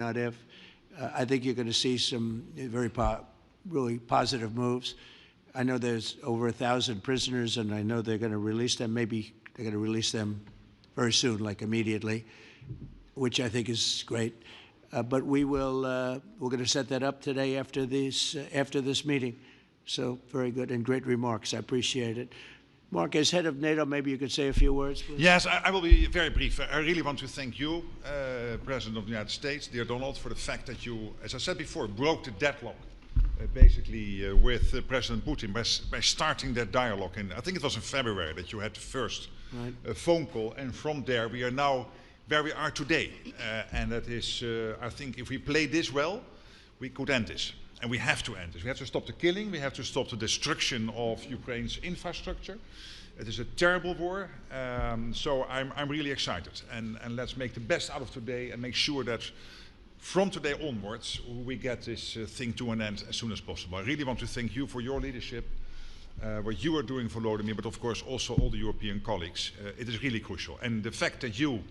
not if. I think you're going to see some really positive moves. I know there's over 1,000 prisoners, and I know they're going to release them. Maybe they're going to release them very soon, like immediately, which I think is great. But we're going to set that up today after this meeting. So very good and great remarks. I appreciate it. Mark, as head of NATO, maybe you could say a few words, please. Yes, I will be very brief. I really want to thank you, President of the United States, dear Donald, for the fact that you, as I said before, broke the deadlock, basically with President Putin by starting that dialogue. And I think it was in February that you had the first phone call, and from there we are now where we are today. And that is, I think, if we play this well, we could end this. And we have to end this. We have to stop the killing. We have to stop the destruction of Ukraine's infrastructure. It is a terrible war. So I'm really excited. And let's make the best out of today and make sure that from today onwards, we get this thing to an end as soon as possible. I really want to thank you for your leadership, what you are doing for Volodymyr, but of course also all the European colleagues. It is really crucial. And the fact that you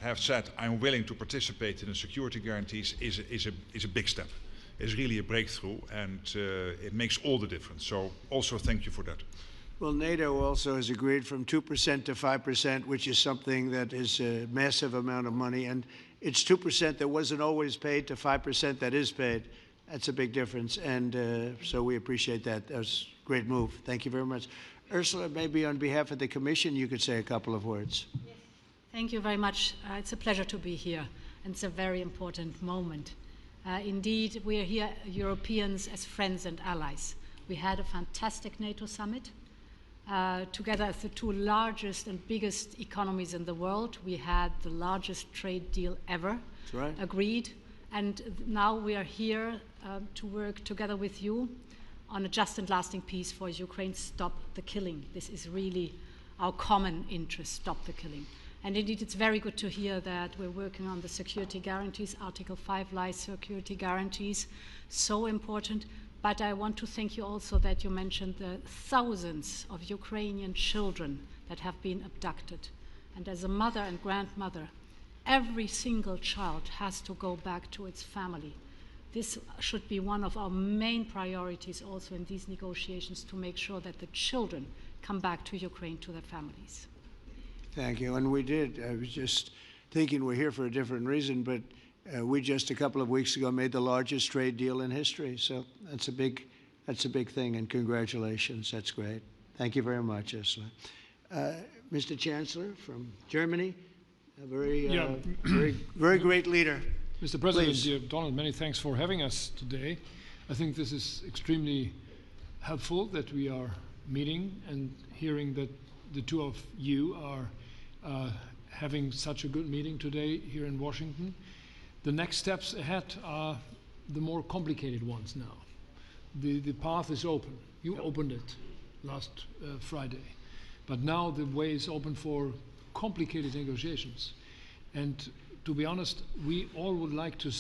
have said, I'm willing to participate in the security guarantees is a big step. Is really a breakthrough, and it makes all the difference. So also thank you for that. Well, NATO also has agreed from 2% to 5%, which is something that is a massive amount of money. And it's 2% that wasn't always paid to 5% that is paid. That's a big difference. And so we appreciate that. That was a great move. Thank you very much. Ursula, maybe on behalf of the Commission, you could say a couple of words. Yes. Thank you very much. It's a pleasure to be here. And it's a very important moment. Indeed, we are here, Europeans, as friends and allies. We had a fantastic NATO summit. Together as the two largest and biggest economies in the world, we had the largest trade deal ever agreed. And now we are here to work together with you on a just and lasting peace for Ukraine. Stop the killing. This is really our common interest, stop the killing. And indeed, it's very good to hear that we're working on the security guarantees, Article 5 lies security guarantees, so important. But I want to thank you also that you mentioned the thousands of Ukrainian children that have been abducted. And as a mother and grandmother, every single child has to go back to its family. This should be one of our main priorities also in these negotiations, to make sure that the children come back to Ukraine, to their families. Thank you. And we did. I was just thinking we're here for a different reason, but we just a couple of weeks ago made the largest trade deal in history. So that's a big thing, and congratulations. That's great. Thank you very much, Ursula. Mr. Chancellor from Germany, a very great leader. Mr. President, Please. dear Donald, many thanks for having us today. I think this is extremely helpful that we are meeting and hearing that the two of you are having such a good meeting today here in Washington. The next steps ahead are the more complicated ones now. The path is open. You opened it last Friday. But now the way is open for complicated negotiations. And to be honest, we all would like to